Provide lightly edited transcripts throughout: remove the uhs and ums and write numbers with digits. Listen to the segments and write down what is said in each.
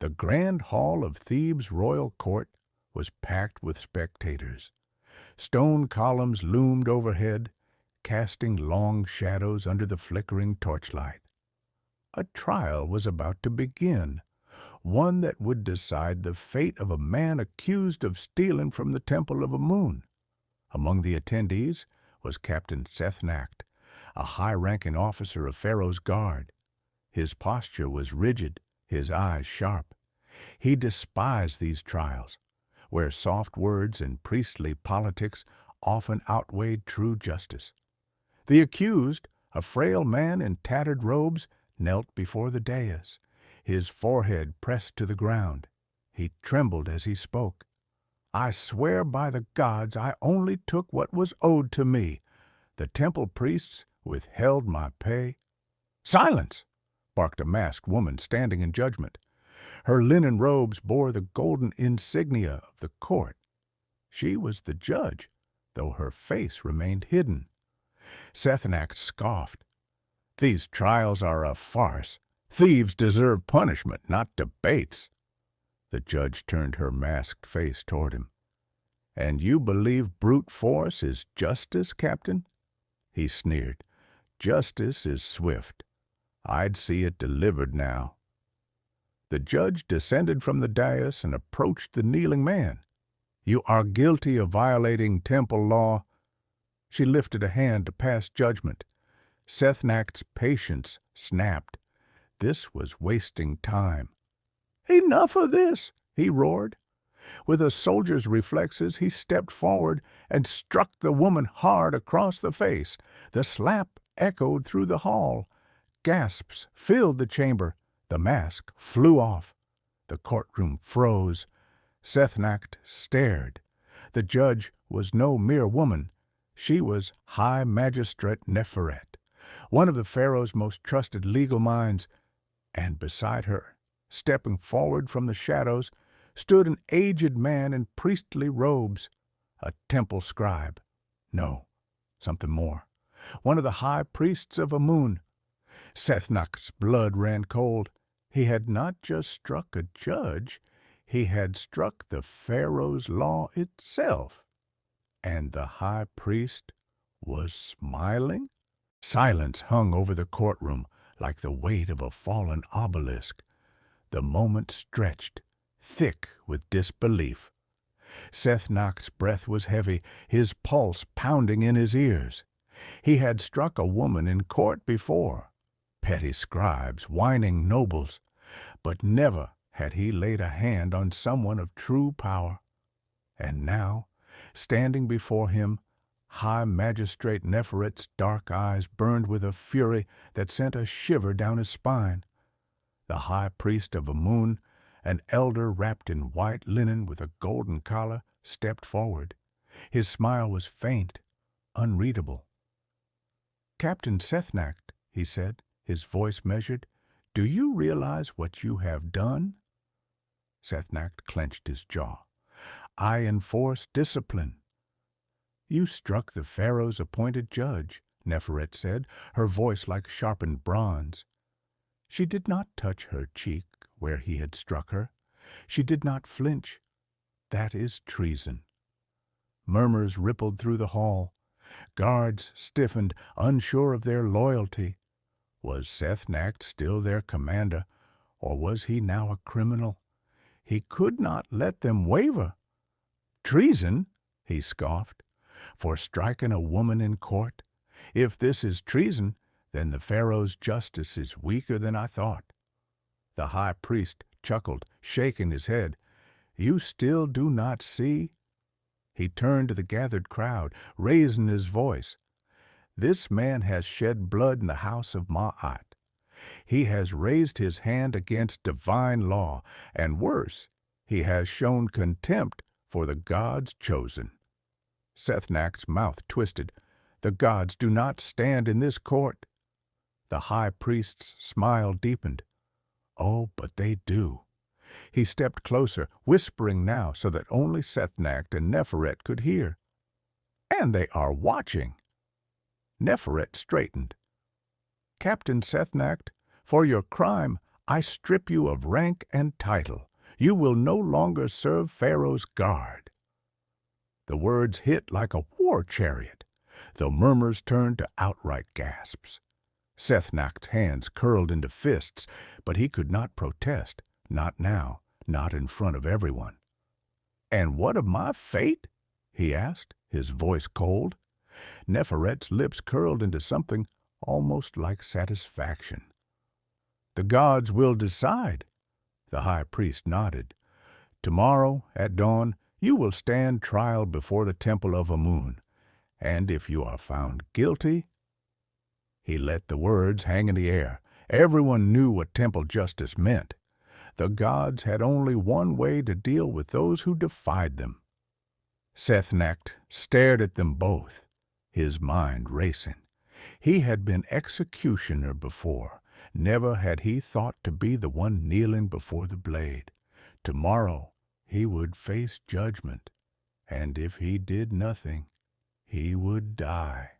The grand hall of Thebes' royal court was packed with spectators. Stone columns loomed overhead, casting long shadows under the flickering torchlight. A trial was about to begin, one that would decide the fate of a man accused of stealing from the Temple of Amun. Among the attendees was Captain Sethnacht, a high-ranking officer of Pharaoh's guard. His posture was rigid, his eyes sharp. He despised these trials, where soft words and priestly politics often outweighed true justice. The accused, a frail man in tattered robes, knelt before the dais, his forehead pressed to the ground. He trembled as he spoke. "I swear by the gods I only took what was owed to me. The temple priests withheld my pay." "Silence!" barked a masked woman standing in judgment. Her linen robes bore the golden insignia of the court. She was the judge, though her face remained hidden. Sethnacht scoffed. "These trials are a farce. Thieves deserve punishment, not debates." The judge turned her masked face toward him. "And you believe brute force is justice, Captain?" He sneered. "Justice is swift. I'd see it delivered now." The judge descended from the dais and approached the kneeling man. "You are guilty of violating temple law." She lifted a hand to pass judgment. Sethnacht's patience snapped. This was wasting time. "Enough of this!" he roared. With a soldier's reflexes, he stepped forward and struck the woman hard across the face. The slap echoed through the hall. Gasps filled the chamber. The mask flew off. The courtroom froze. Sethnacht stared. The judge was no mere woman. She was High Magistrate Neferet, one of the Pharaoh's most trusted legal minds, and beside her, stepping forward from the shadows, stood an aged man in priestly robes, a temple scribe. No, something more. One of the high priests of Amun. Sethnacht's blood ran cold. He had not just struck a judge, he had struck the Pharaoh's law itself. And the high priest was smiling? Silence hung over the courtroom like the weight of a fallen obelisk. The moment stretched, thick with disbelief. Sethnacht's breath was heavy, his pulse pounding in his ears. He had struck a woman in court before, petty scribes, whining nobles, but never had he laid a hand on someone of true power. And now, standing before him, High Magistrate Neferet's dark eyes burned with a fury that sent a shiver down his spine. The high priest of Amun, an elder wrapped in white linen with a golden collar, stepped forward. His smile was faint, unreadable. "Captain Sethnacht," he said, his voice measured, "do you realize what you have done?" Sethnacht clenched his jaw. "I enforce discipline." "You struck the Pharaoh's appointed judge," Neferet said, her voice like sharpened bronze. She did not touch her cheek where he had struck her. She did not flinch. "That is treason." Murmurs rippled through the hall. Guards stiffened, unsure of their loyalty. Was Sethnacht still their commander, or was he now a criminal? He could not let them waver. "Treason?" he scoffed. "For striking a woman in court? If this is treason, then the Pharaoh's justice is weaker than I thought." The high priest chuckled, shaking his head. "You still do not see?" He turned to the gathered crowd, raising his voice. "This man has shed blood in the house of Ma'at. He has raised his hand against divine law, and worse, he has shown contempt for the gods chosen." Sethnacht's mouth twisted. "The gods do not stand in this court." The high priest's smile deepened. "Oh, but they do." He stepped closer, whispering now so that only Sethnacht and Neferet could hear. "And they are watching." Neferet straightened. "Captain Sethnacht, for your crime, I strip you of rank and title. You will no longer serve Pharaoh's guard." The words hit like a war chariot. The murmurs turned to outright gasps. Sethnakht's hands curled into fists, but he could not protest, not now, not in front of everyone. "And what of my fate?" he asked, his voice cold. Neferet's lips curled into something almost like satisfaction. "The gods will decide." The high priest nodded. "Tomorrow, at dawn, you will stand trial before the temple of Amun, and if you are found guilty—" He let the words hang in the air. Everyone knew what temple justice meant. The gods had only one way to deal with those who defied them. Sethnakht stared at them both, his mind racing. He had been executioner before. Never had he thought to be the one kneeling before the blade. Tomorrow he would face judgment, and if he did nothing, he would die.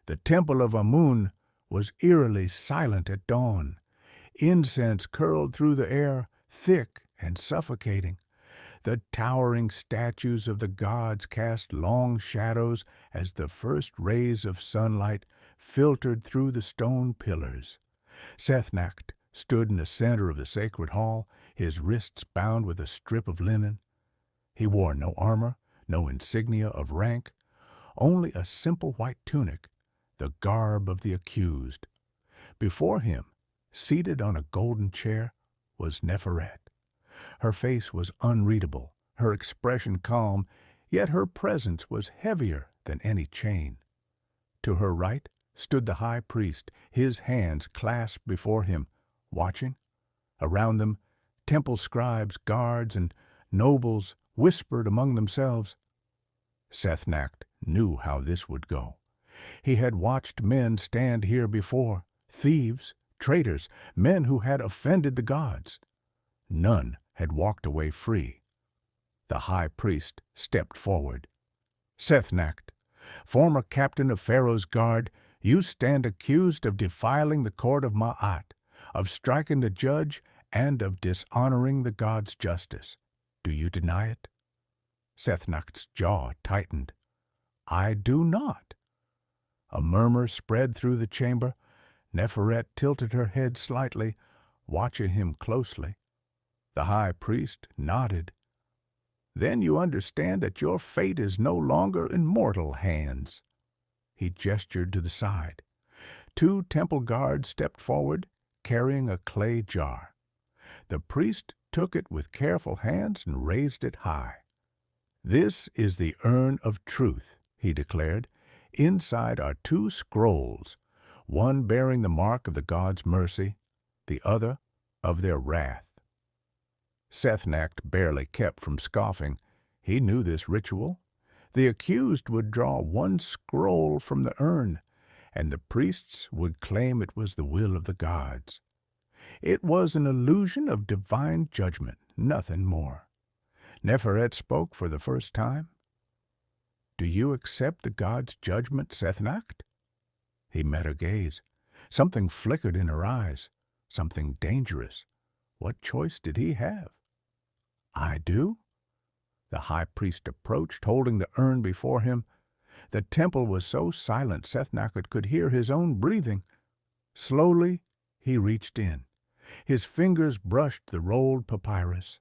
The temple of Amun was eerily silent at dawn. Incense curled through the air, thick and suffocating. The towering statues of the gods cast long shadows as the first rays of sunlight filtered through the stone pillars. Sethnakht stood in the center of the sacred hall, his wrists bound with a strip of linen. He wore no armor, no insignia of rank, only a simple white tunic, the garb of the accused. Before him, seated on a golden chair, was Neferet. Her face was unreadable, her expression calm, yet her presence was heavier than any chain. To her right stood the high priest, his hands clasped before him, watching. Around them, temple scribes, guards, and nobles whispered among themselves. Sethnakht knew how this would go. He had watched men stand here before, thieves, traitors, men who had offended the gods. None had walked away free. The high priest stepped forward. "Sethnakht, former captain of Pharaoh's guard, you stand accused of defiling the court of Ma'at, of striking the judge, and of dishonoring the god's justice. Do you deny it?" Sethnakht's jaw tightened. "I do not." A murmur spread through the chamber. Neferet tilted her head slightly, watching him closely. The high priest nodded. "Then you understand that your fate is no longer in mortal hands." He gestured to the side. Two temple guards stepped forward, carrying a clay jar. The priest took it with careful hands and raised it high. "This is the urn of truth," he declared. "Inside are two scrolls, one bearing the mark of the gods' mercy, the other of their wrath." Sethnakht barely kept from scoffing. He knew this ritual. The accused would draw one scroll from the urn, and the priests would claim it was the will of the gods. It was an illusion of divine judgment, nothing more. Neferet spoke for the first time. "Do you accept the god's judgment, Sethnakht?" He met her gaze. Something flickered in her eyes, something dangerous. What choice did he have? "I do." The high priest approached, holding the urn before him. The temple was so silent Sethnakht could hear his own breathing. Slowly he reached in. His fingers brushed the rolled papyrus.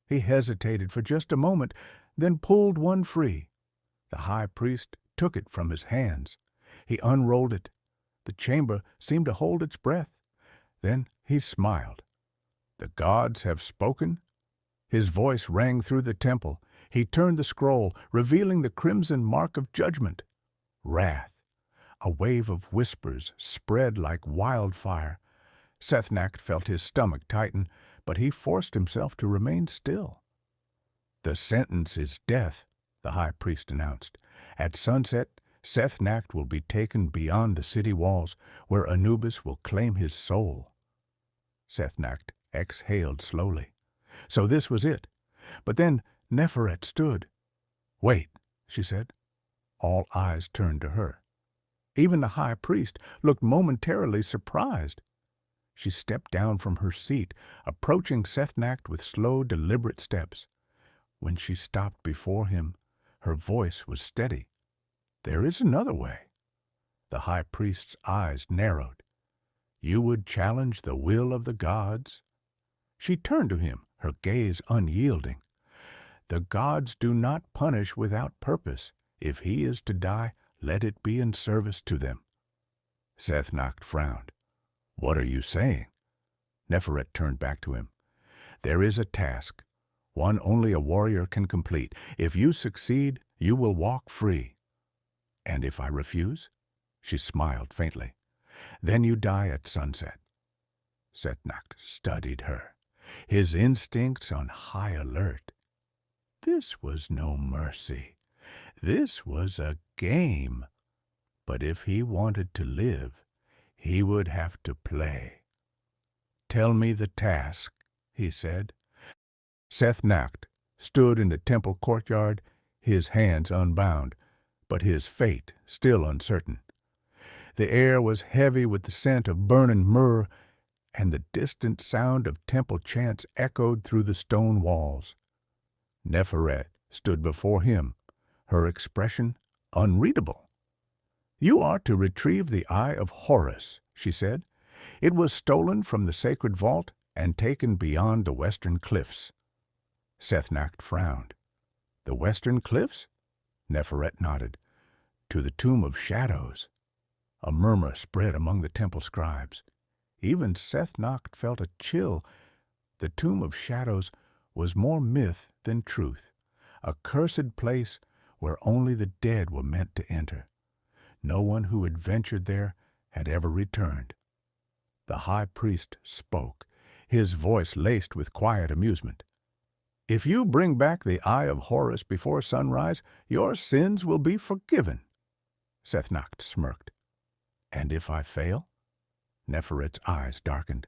He hesitated for just a moment, then pulled one free. The high priest took it from his hands. He unrolled it. The chamber seemed to hold its breath. Then he smiled. "The gods have spoken?" His voice rang through the temple. He turned the scroll, revealing the crimson mark of judgment. Wrath. A wave of whispers spread like wildfire. Sethnakht felt his stomach tighten, but he forced himself to remain still. "The sentence is death," the high priest announced. "At sunset, Sethnakht will be taken beyond the city walls, where Anubis will claim his soul." Sethnakht exhaled slowly. So this was it. But then Neferet stood. "Wait," she said. All eyes turned to her. Even the high priest looked momentarily surprised. She stepped down from her seat, approaching Sethnact with slow, deliberate steps. When she stopped before him, her voice was steady. "There is another way." The high priest's eyes narrowed. "You would challenge the will of the gods?" She turned to him, her gaze unyielding. "The gods do not punish without purpose. If he is to die, let it be in service to them." Sethnact frowned. "What are you saying?" Neferet turned back to him. "There is a task, one only a warrior can complete. If you succeed, you will walk free." "And if I refuse?" She smiled faintly. "Then you die at sunset." Sethnact studied her, his instincts on high alert. This was no mercy. This was a game. But if he wanted to live, he would have to play. "Tell me the task," he said. Sethnact stood in the temple courtyard, his hands unbound, but his fate still uncertain. The air was heavy with the scent of burning myrrh, and the distant sound of temple chants echoed through the stone walls. Neferet stood before him, her expression unreadable. "You are to retrieve the Eye of Horus," she said. "It was stolen from the sacred vault and taken beyond the western cliffs." Sethnact frowned. "The western cliffs?" Neferet nodded. "To the Tomb of Shadows." A murmur spread among the temple scribes. Even Sethnact felt a chill. The Tomb of Shadows was more myth than truth, a cursed place where only the dead were meant to enter. No one who had ventured there had ever returned. The high priest spoke, his voice laced with quiet amusement. "If you bring back the Eye of Horus before sunrise, your sins will be forgiven." Sethnact smirked. "And if I fail?" Neferet's eyes darkened.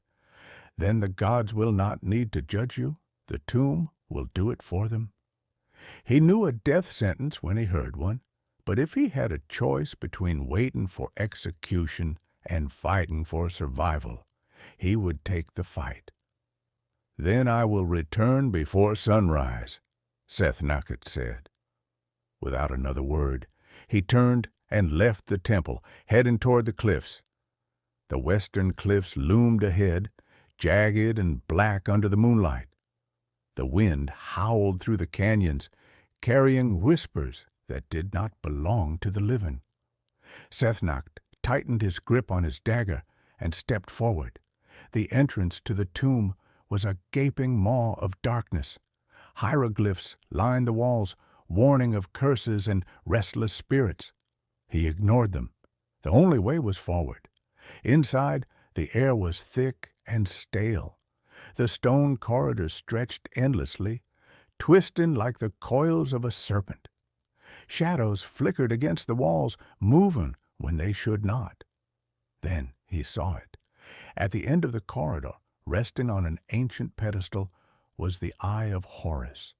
"Then the gods will not need to judge you. The tomb will do it for them." He knew a death sentence when he heard one, but if he had a choice between waiting for execution and fighting for survival, he would take the fight. "Then I will return before sunrise," Sethnact said. Without another word, he turned and left the temple, heading toward the cliffs. The western cliffs loomed ahead, jagged and black under the moonlight. The wind howled through the canyons, carrying whispers that did not belong to the living. Sethnact tightened his grip on his dagger and stepped forward. The entrance to the tomb was a gaping maw of darkness. Hieroglyphs lined the walls, warning of curses and restless spirits. He ignored them. The only way was forward. Inside, the air was thick and stale. The stone corridors stretched endlessly, twisting like the coils of a serpent. Shadows flickered against the walls, moving when they should not. Then he saw it. At the end of the corridor, resting on an ancient pedestal, was the Eye of Horus,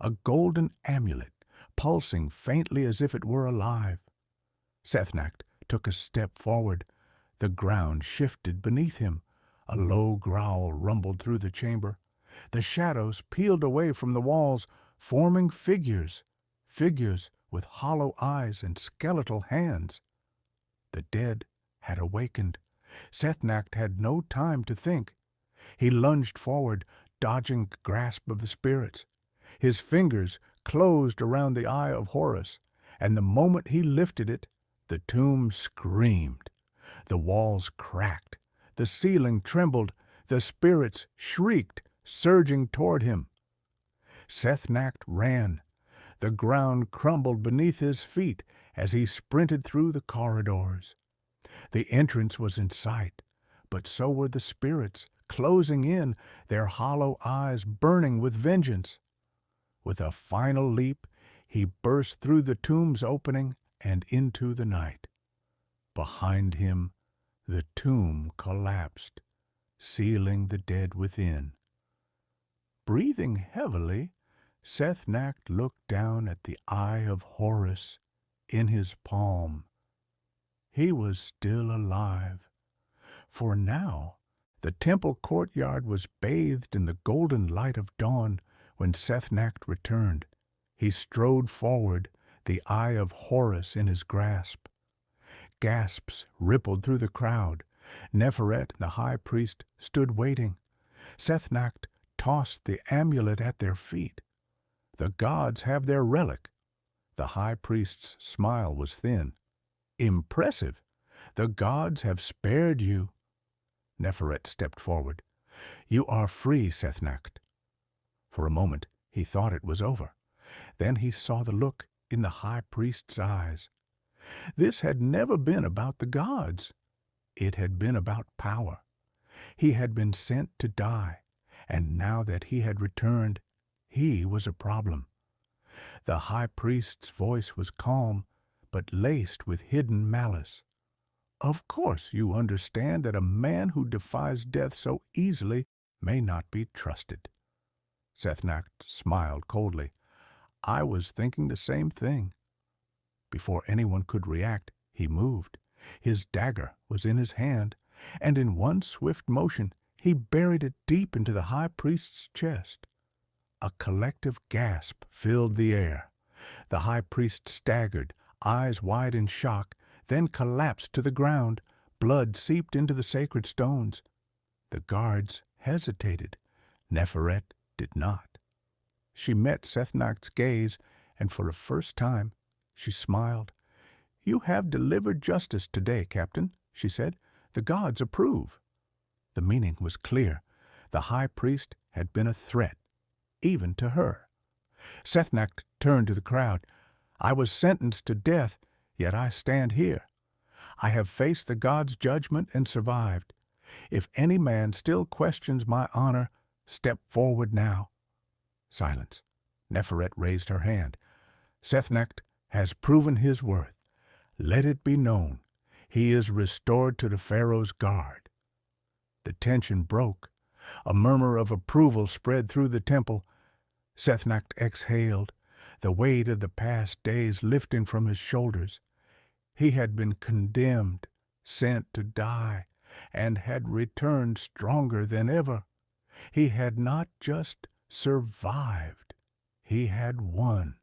a golden amulet, pulsing faintly as if it were alive. Sethnact took a step forward. The ground shifted beneath him. A low growl rumbled through the chamber. The shadows peeled away from the walls, forming figures with hollow eyes and skeletal hands. The dead had awakened. Sethnact had no time to think. He lunged forward, dodging the grasp of the spirits. His fingers closed around the Eye of Horus, and the moment he lifted it, the tomb screamed. The walls cracked. The ceiling trembled. The spirits shrieked, surging toward him. Sethnact ran. The ground crumbled beneath his feet as he sprinted through the corridors. The entrance was in sight, but so were the spirits, closing in, their hollow eyes burning with vengeance. With a final leap, he burst through the tomb's opening and into the night. Behind him, the tomb collapsed, sealing the dead within. Breathing heavily, Sethnact looked down at the Eye of Horus in his palm. He was still alive, for now The temple courtyard was bathed in the golden light of dawn when Sethnacht returned. He strode forward, the eye of Horus in his grasp. Gasps rippled through the crowd. Neferet, the high priest, stood waiting. Sethnacht tossed the amulet at their feet. The gods have their relic. The high priest's smile was thin. Impressive. The gods have spared you. Neferet stepped forward. You are free, Sethnacht. For a moment he thought it was over. Then he saw the look in the high priest's eyes. This had never been about the gods. It had been about power. He had been sent to die, and now that he had returned, he was a problem. The high priest's voice was calm, but laced with hidden malice. Of course you understand that a man who defies death so easily may not be trusted. Sethnacht smiled coldly. I was thinking the same thing. Before anyone could react, he moved. His dagger was in his hand, and in one swift motion he buried it deep into the high priest's chest. A collective gasp filled the air. The high priest staggered, eyes wide in shock, then collapsed to the ground. Blood seeped into the sacred stones. The guards hesitated. Neferet did not. She met Sethnacht's gaze, and for the first time she smiled. You have delivered justice today, Captain, she said. The gods approve. The meaning was clear. The high priest had been a threat, even to her. Sethnacht turned to the crowd. I was sentenced to death, yet I stand here. I have faced the gods' judgment and survived. If any man still questions my honor, step forward now. Silence. Neferet raised her hand. Sethnacht has proven his worth. Let it be known. He is restored to the Pharaoh's guard. The tension broke. A murmur of approval spread through the temple. Sethnacht exhaled, the weight of the past days lifting from his shoulders. He had been condemned, sent to die, and had returned stronger than ever. He had not just survived, he had won.